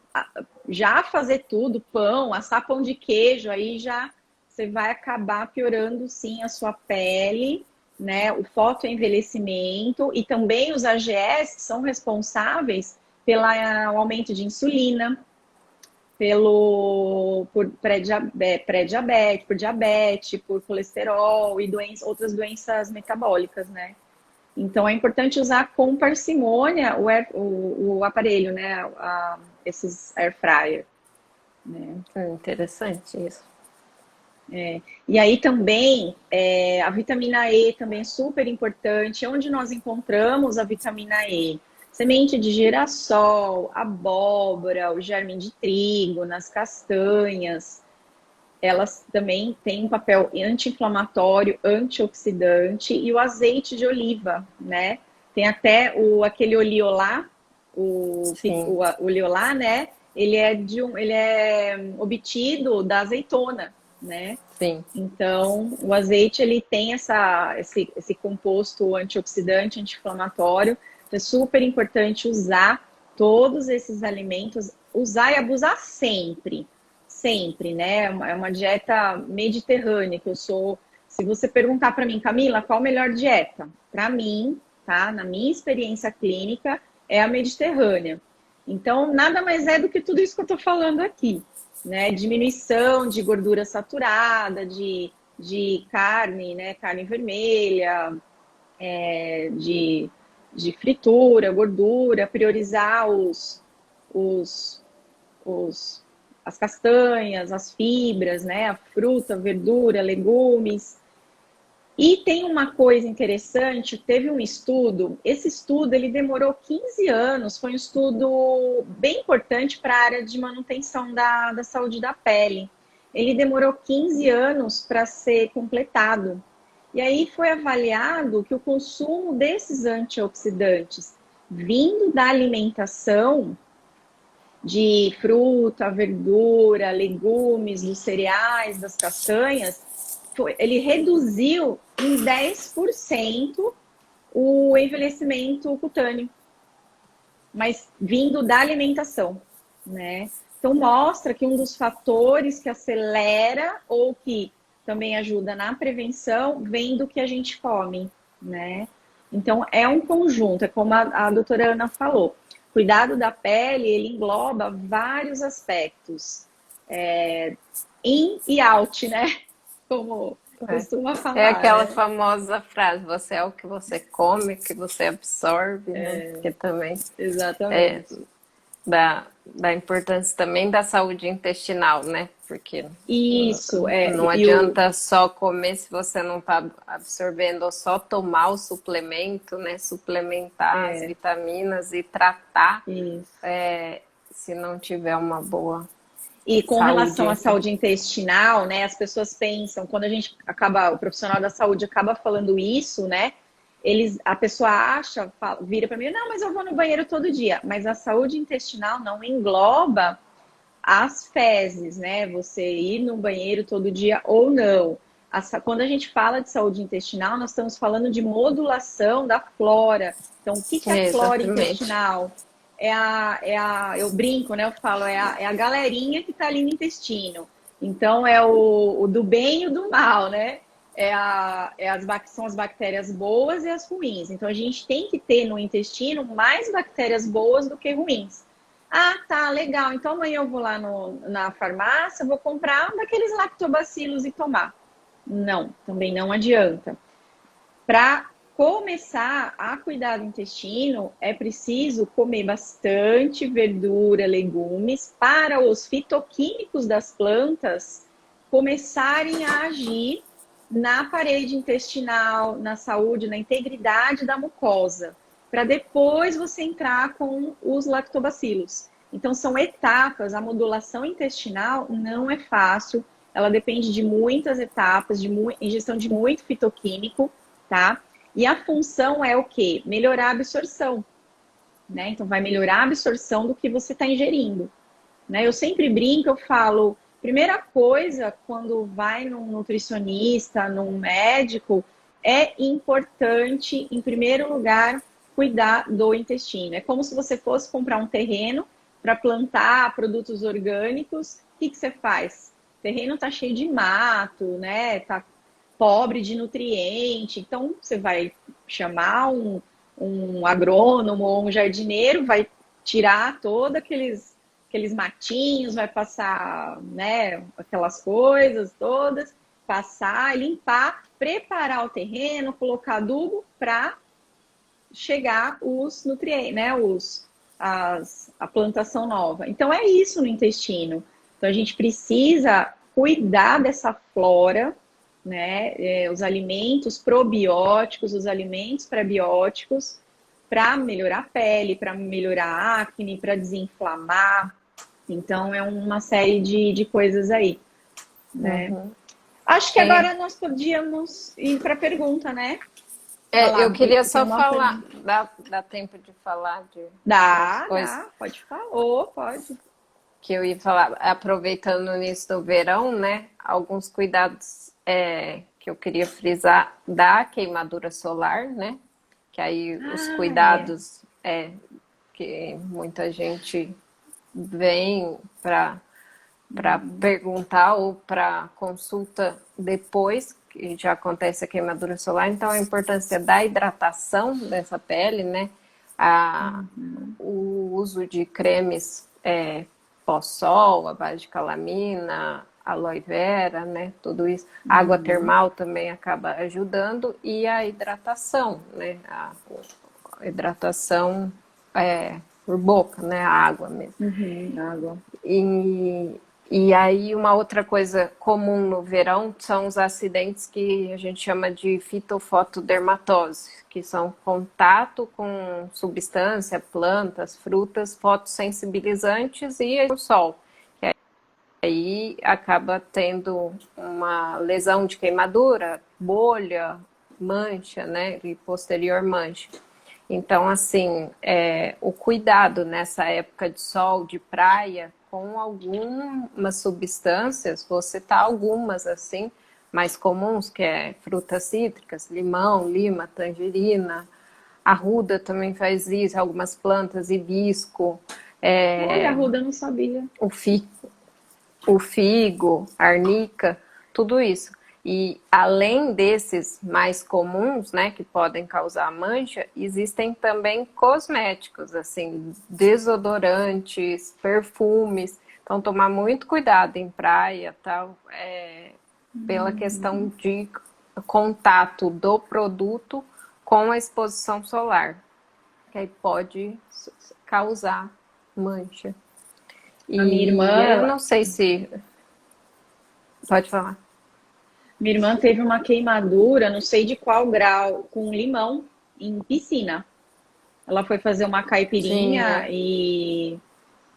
já fazer tudo, pão, assar pão de queijo, aí já você vai acabar piorando, sim, a sua pele, né? O fotoenvelhecimento e também os AGS são responsáveis pelo aumento de insulina, por pré-diabetes, por diabetes, por colesterol e outras doenças metabólicas, né? Então é importante usar com parcimônia o aparelho, né? Esses air fryer. Né? É interessante isso. E aí também a vitamina E também é super importante. Onde nós encontramos a vitamina E? Semente de girassol, abóbora, o germe de trigo, nas castanhas. Elas também têm um papel anti-inflamatório, antioxidante, e o azeite de oliva, né? Tem até aquele oliolá, o oliolá, né? Ele é obtido da azeitona, né? Sim. Então, o azeite, ele tem esse composto antioxidante, anti-inflamatório. Então, é super importante usar todos esses alimentos, usar e abusar sempre. Sempre, né? É uma dieta mediterrânea que eu sou. Se você perguntar para mim, Camila, qual a melhor dieta? Para mim, tá? Na minha experiência clínica, é a mediterrânea. Então, nada mais é do que tudo isso que eu estou falando aqui, né? Diminuição de gordura saturada, de carne, né? Carne vermelha, de fritura, gordura, priorizar as castanhas, as fibras, né? A fruta, a verdura, legumes. E tem uma coisa interessante, teve um estudo, esse estudo ele demorou 15 anos, foi um estudo bem importante para a área de manutenção da saúde da pele. Ele demorou 15 anos para ser completado. E aí foi avaliado que o consumo desses antioxidantes vindo da alimentação de fruta, verdura, legumes, dos cereais, das castanhas, ele reduziu em 10% o envelhecimento cutâneo, mas vindo da alimentação, né? Então mostra que um dos fatores que acelera ou que também ajuda na prevenção vem do que a gente come, né? Então é um conjunto, é como a doutora Ana falou. Cuidado da pele, ele engloba vários aspectos. In e out, né? Como costuma falar. É aquela famosa frase, você é o que você come, o que você absorve, né? Que também exatamente. Da importância também da saúde intestinal, né? Porque isso, não adianta só comer se você não está absorvendo, ou só tomar o suplemento, né? Suplementar as vitaminas e tratar se não tiver uma boa e com relação à saúde intestinal, né? As pessoas pensam, quando o profissional da saúde acaba falando isso, né? A pessoa acha, vira para mim, não, mas eu vou no banheiro todo dia. Mas a saúde intestinal não engloba as fezes, né? Você ir no banheiro todo dia ou não. Quando a gente fala de saúde intestinal, nós estamos falando de modulação da flora. Então, o que é a flora intestinal? Eu brinco, né? Eu falo, é a galerinha que está ali no intestino. Então, é o do bem e o do mal, né? São as bactérias boas e as ruins. Então, a gente tem que ter no intestino mais bactérias boas do que ruins. Ah, tá, legal. Então, amanhã eu vou lá na farmácia, vou comprar um daqueles lactobacilos e tomar. Não, também não adianta. Para começar a cuidar do intestino, é preciso comer bastante verdura, legumes, para os fitoquímicos das plantas começarem a agir na parede intestinal, na saúde, na integridade da mucosa, para depois você entrar com os lactobacilos. Então, são etapas. A modulação intestinal não é fácil, ela depende de muitas etapas, de ingestão de muito fitoquímico, tá? E a função é o quê? Melhorar a absorção, né? Então, vai melhorar a absorção do que você está ingerindo, né? Eu sempre brinco, eu falo, primeira coisa, quando vai num nutricionista, num médico, é importante, em primeiro lugar, cuidar do intestino. É como se você fosse comprar um terreno para plantar produtos orgânicos. O que você faz? O terreno está cheio de mato, né? Tá pobre de nutriente. Então, você vai chamar um agrônomo ou um jardineiro, vai tirar todos aqueles matinhos, vai passar, né, aquelas coisas todas, passar, limpar, preparar o terreno, colocar adubo para chegar os nutrientes, né, a plantação nova. Então é isso no intestino. Então a gente precisa cuidar dessa flora, né, os alimentos probióticos, os alimentos prebióticos, para melhorar a pele, para melhorar a acne, para desinflamar. Então, é uma série de coisas aí, né? Uhum. Acho que agora nós podíamos ir para a pergunta, né? Eu queria só falar. Dá tempo de falar de coisas? Dá, pode falar. Pode. Que eu ia falar, aproveitando no início do verão, né? Alguns cuidados que eu queria frisar da queimadura solar, né? Que aí os cuidados que muita gente vem para perguntar ou para consulta depois que já acontece a queimadura solar. Então, a importância da hidratação dessa pele, né? O uso de cremes pós-sol, a base de calamina, aloe vera, né? Tudo isso. A água termal também acaba ajudando. E a hidratação, né? A hidratação por boca, né? A água mesmo. Água. E aí uma outra coisa comum no verão são os acidentes que a gente chama de fitofotodermatose, que são contato com substância, plantas, frutas, fotossensibilizantes e o sol. Que aí acaba tendo uma lesão de queimadura, bolha, mancha, né? E posterior mancha. Então, assim, o cuidado nessa época de sol, de praia, com algumas substâncias, vou citar algumas, assim, mais comuns, que é frutas cítricas, limão, lima, tangerina, arruda também faz isso, algumas plantas, hibisco. Olha, arruda eu não sabia. O figo, arnica, tudo isso. E além desses mais comuns, né, que podem causar mancha, existem também cosméticos, assim, desodorantes, perfumes. Então, tomar muito cuidado em praia, tal, pela questão de contato do produto com a exposição solar, que aí pode causar mancha. E a minha irmã, eu não sei se... Pode falar. Minha irmã teve uma queimadura, não sei de qual grau, com limão em piscina. Ela foi fazer uma caipirinha e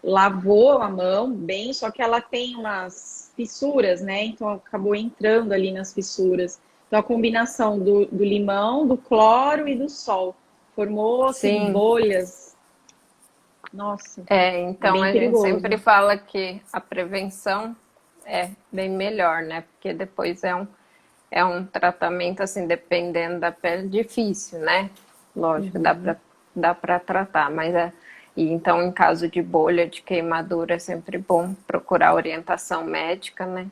lavou a mão bem, só que ela tem umas fissuras, né? Então acabou entrando ali nas fissuras. Então a combinação do limão, do cloro e do sol formou assim, bolhas. Nossa. Então bem a perigoso. gente sempre fala que a prevenção é bem melhor, né? Porque depois é um tratamento, assim, dependendo da pele, difícil, né? Lógico, dá para tratar, mas e então, em caso de bolha, de queimadura, é sempre bom procurar orientação médica, né?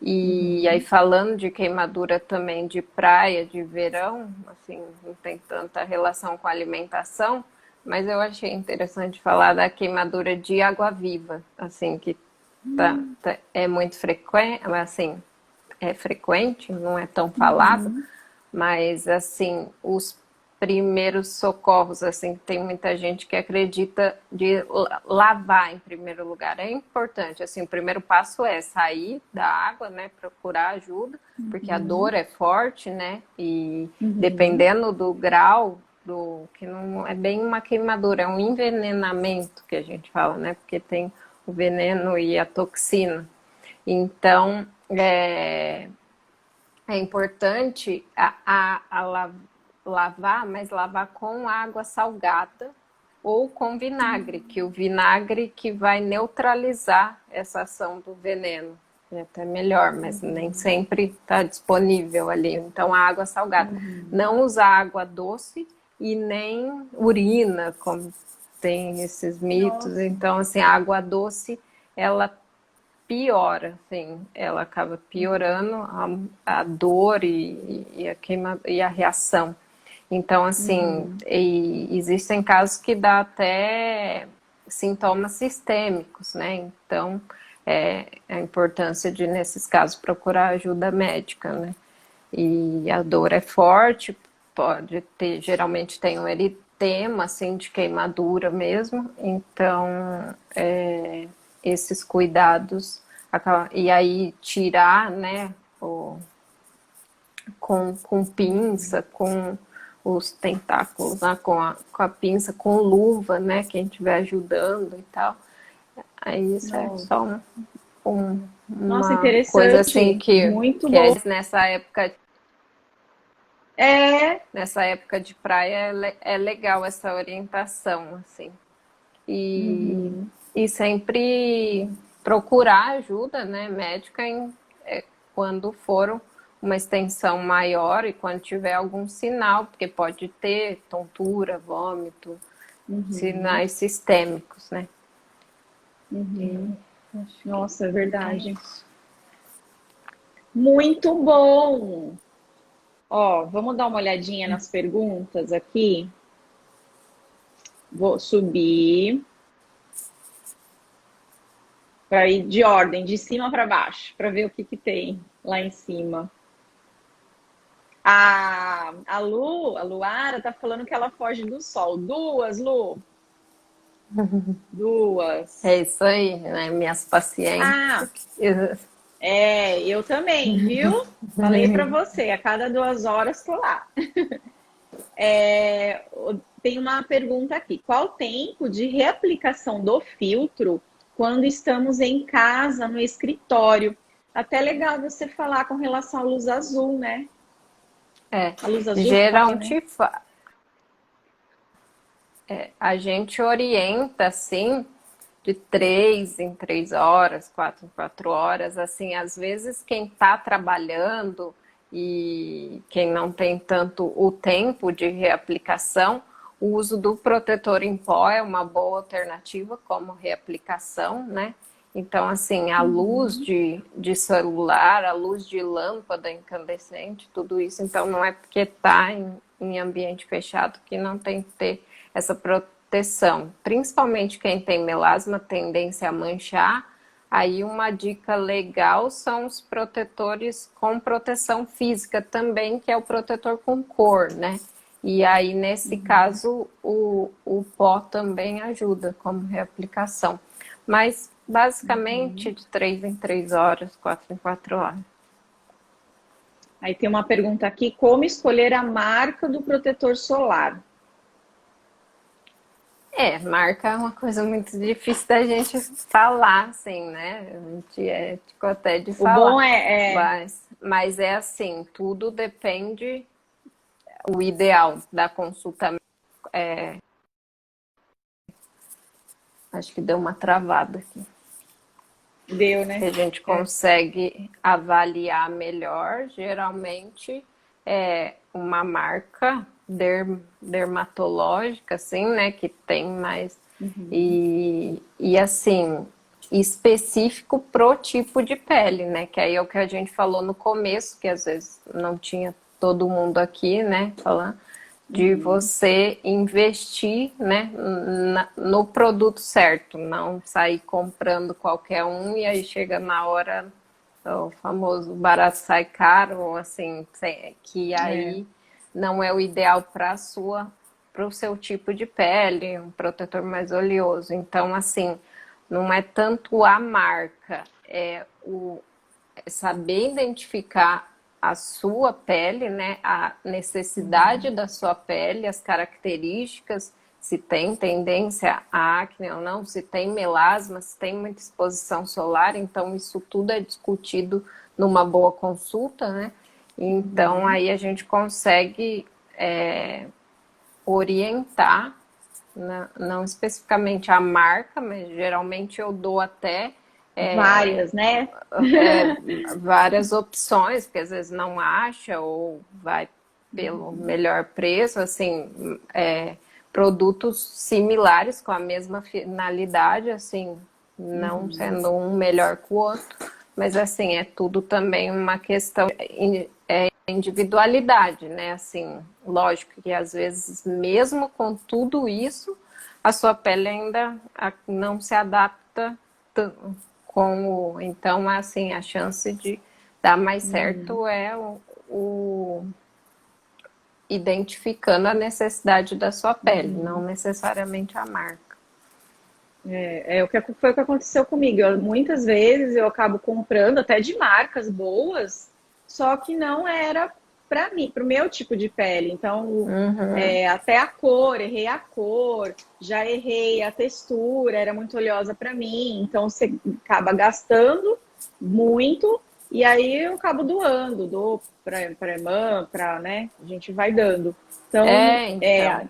E aí, falando de queimadura também de praia, de verão, assim, não tem tanta relação com a alimentação, mas eu achei interessante falar da queimadura de água-viva, assim, que é muito frequente, assim, é frequente, não é tão falado, mas assim, os primeiros socorros, assim, tem muita gente que acredita de lavar em primeiro lugar. É importante, assim, o primeiro passo é sair da água, né, procurar ajuda, porque a dor é forte, né, e dependendo do grau do que não é bem uma queimadura, é um envenenamento que a gente fala, né, porque tem o veneno e a toxina. Então, é importante lavar, mas lavar com água salgada ou com vinagre, que o vinagre que vai neutralizar essa ação do veneno. É até melhor, mas nem sempre está disponível ali. Então, a água salgada. Não usar água doce e nem urina, como tem esses mitos. Nossa. Então, assim, a água doce, ela piora, assim, ela acaba piorando a dor e a e a reação. Então, assim, existem casos que dá até sintomas sistêmicos, né? Então, a importância de, nesses casos, procurar ajuda médica, né? E a dor é forte, pode ter, geralmente tem um eritema, assim, de queimadura mesmo, então, esses cuidados, e aí tirar, né, com pinça, com os tentáculos, né, com a pinça, com luva, né, quem estiver ajudando e tal. Aí isso é Nossa. só Nossa, uma coisa assim interessante. Muito que é bom. É. nessa época de praia é legal essa orientação, assim. E sempre procurar ajuda, né, médica quando for uma extensão maior e quando tiver algum sinal, porque pode ter tontura, vômito, sinais sistêmicos, né? Nossa, é É verdade. isso. Muito bom. Ó, vamos dar uma olhadinha nas perguntas aqui. Vou subir para ir de ordem, de cima para baixo, para ver o que que tem lá em cima. A Lu, a Luara, tá falando que ela foge do sol. Duas, Lu. É Duas. isso aí, né? Minhas pacientes. Ah, eu também, viu? Falei para você, a cada 2 horas tô lá. Tem uma pergunta aqui. Qual o tempo de reaplicação do filtro quando estamos em casa, no escritório? Até legal você falar com relação à luz azul, né? A luz azul que fala, né? Geralmente a gente orienta assim de 3 em 3 horas, 4 em 4 horas, assim, às vezes quem está trabalhando e quem não tem tanto o tempo de reaplicação, o uso do protetor em pó é uma boa alternativa como reaplicação, né? Então, assim, a luz de celular, a luz de lâmpada incandescente, tudo isso, então não é porque está em ambiente fechado que não tem que ter essa proteção. Principalmente quem tem melasma, tendência a manchar, aí uma dica legal são os protetores com proteção física também, que é o protetor com cor, né? E aí, nesse caso, o pó também ajuda como reaplicação. Mas, basicamente, de 3 em 3 horas, 4 em 4 horas. Aí tem uma pergunta aqui: como escolher a marca do protetor solar? Marca é uma coisa muito difícil da gente falar, assim, né? A gente é ético até de O bom falar. é Mas é assim, tudo depende. O ideal da consulta acho que deu uma travada aqui. Deu, que né? a gente consegue avaliar melhor, geralmente é uma marca dermatológica, assim, né, que tem mais Uhum. e assim, específico pro tipo de pele, né, que aí é o que a gente falou no começo, que às vezes não tinha todo mundo aqui, né, falando de Uhum. você investir, né, no produto certo, não sair comprando qualquer um e aí chega na hora o famoso barato sai caro, ou assim, que É. aí não é o ideal para o seu tipo de pele, um protetor mais oleoso. Então, assim, não é tanto a marca, é saber identificar a sua pele, né, a necessidade da sua pele, as características, se tem tendência a acne ou não, se tem melasma, se tem muita exposição solar, então isso tudo é discutido numa boa consulta, né? Então Uhum. aí a gente consegue orientar, né, não especificamente a marca, mas geralmente eu dou até Várias, né? é, várias opções, porque às vezes não acha ou vai pelo melhor preço, assim, produtos similares com a mesma finalidade, assim, não Uhum. sendo um melhor que o outro, mas assim, é tudo também uma questão individualidade, né? Assim, lógico que às vezes, mesmo com tudo isso, a sua pele ainda não se adapta com o. Então, assim, a chance de dar mais Uhum. certo é o identificando a necessidade da sua pele, não Uhum. necessariamente a marca. Foi o que aconteceu comigo. Muitas vezes eu acabo comprando até de marcas boas, só que não era para mim, para o meu tipo de pele. Então, Uhum. até a cor, errei a cor, já errei a textura, era muito oleosa para mim. Então, você acaba gastando muito e aí eu acabo doando, dou para irmã, para, né? A gente vai dando. Então, Então.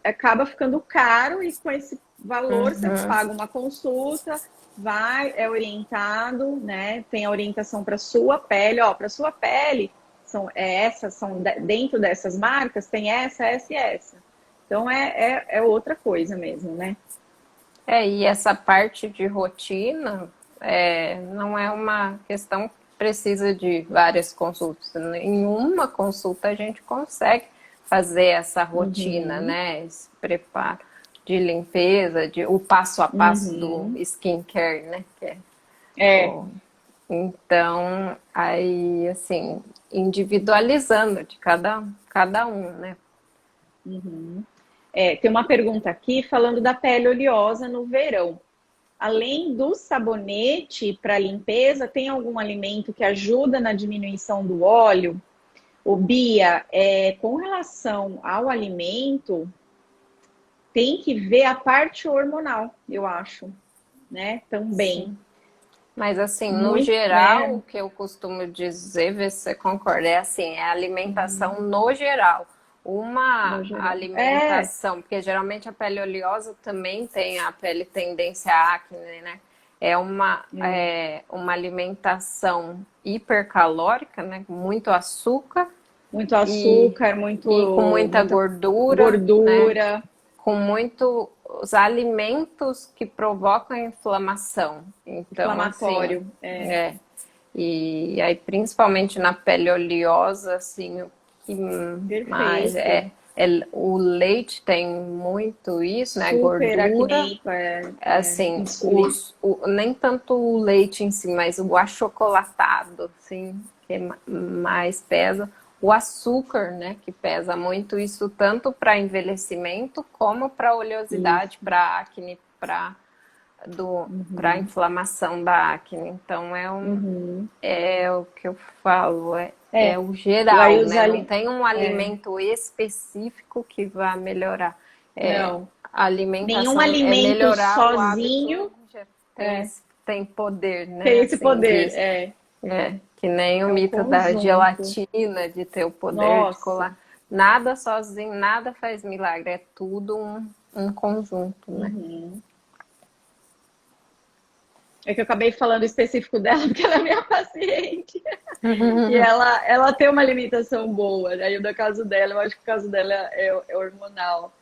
acaba ficando caro e com esse valor você Uhum. paga uma consulta, vai, é orientado, né? Tem a orientação para sua pele, ó, para sua pele são dentro dessas marcas tem essa e essa. Então é outra coisa mesmo, né? E essa parte de rotina não é uma questão que precisa de várias consultas. Em uma consulta a gente consegue fazer essa rotina, Uhum, né? Esse preparo de limpeza, o passo a passo do uhum. skincare, né? É, O- então, aí, assim, individualizando de cada um, né? uhum. Tem uma pergunta aqui falando da pele oleosa no verão. Além do sabonete para limpeza, tem algum alimento que ajuda na diminuição do óleo? O Bia, com relação ao alimento, tem que ver a parte hormonal, eu acho, né? Também. Sim. Mas assim, no Muito, geral, né? o que eu costumo dizer, ver se você concorda, é assim, é alimentação no geral. Uma No geral. alimentação, porque geralmente a pele oleosa também tem a pele tendência à acne, né? Uma alimentação hipercalórica, né? Com muito açúcar Muito e, açúcar, e com muita muita gordura, né? gordura, Com muito os alimentos que provocam inflamação. Então, assim, inflamatório. é. E aí, principalmente na pele oleosa, assim, o que mais Perfeito. o leite tem muito isso, né? Super Gordura. acneico, Assim, insulina. nem tanto o leite em si, mas o achocolatado, assim, que mais pesa. O açúcar, né, que pesa muito isso tanto para envelhecimento como para oleosidade, Isso. para acne, para Uhum. inflamação da acne. Então Uhum. é o que eu falo, é É. o E aí geral, os né? Não ali... tem um É, alimento específico que vá melhorar. não. A Nenhum alimentação é alimento melhorar o hábito, sozinho já é, tem poder, tem né? esse Assim, poder. diz. Que nem o É um mito da conjunto. gelatina, de ter o poder de Nossa. colar. Nada sozinho, nada faz milagre, é tudo um conjunto, né? Uhum. É que eu acabei falando específico dela, porque ela é minha paciente. E ela tem uma alimentação boa. Aí o do caso dela, eu acho que o caso dela é hormonal.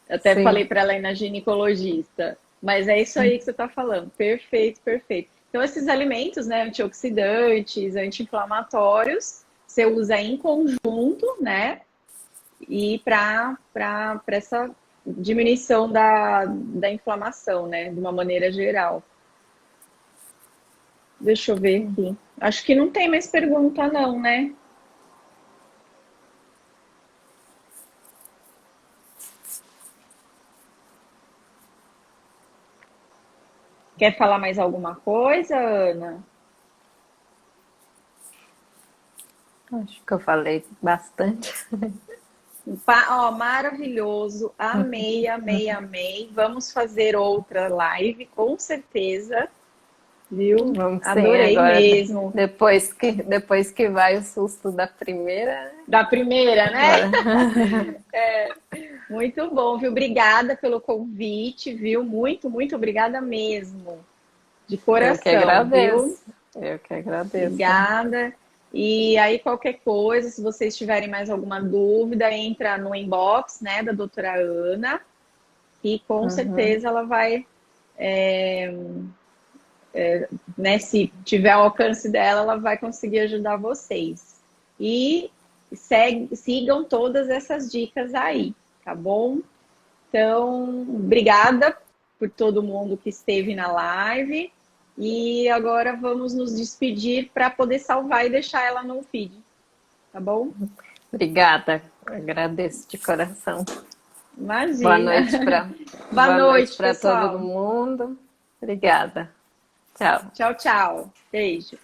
Até Sim. falei para ela ir na ginecologista. Mas é isso aí que você está falando. Perfeito, perfeito. Então, esses alimentos, né, antioxidantes, anti-inflamatórios, você usa em conjunto, né? E para essa diminuição da inflamação, né? De uma maneira geral. Deixa eu ver aqui. Acho que não tem mais pergunta, não, né? Quer falar mais alguma coisa, Ana? Acho que eu falei bastante. Ó, maravilhoso. Amei, amei, amei. Vamos fazer outra live, com certeza. Viu? Vamos sim, Adorei agora, mesmo. depois que vai o susto da primeira, Da primeira, né? agora. Muito bom, viu? Obrigada pelo convite, viu? Muito, muito obrigada mesmo. De Eu que coração, viu? agradeço. Eu que agradeço. Obrigada. E aí, qualquer coisa, se vocês tiverem mais alguma dúvida, entra no inbox, né, da doutora Ana, e com certeza ela vai, né, se tiver ao alcance dela, ela vai conseguir ajudar vocês. E sigam todas essas dicas aí, tá bom? Então, obrigada por todo mundo que esteve na live. E agora vamos nos despedir para poder salvar e deixar ela no feed, tá bom? Obrigada, agradeço de coração. Boa Imagina. noite para Boa noite, todo pessoal. mundo. Obrigada. Tchau. Tchau, tchau. Beijo.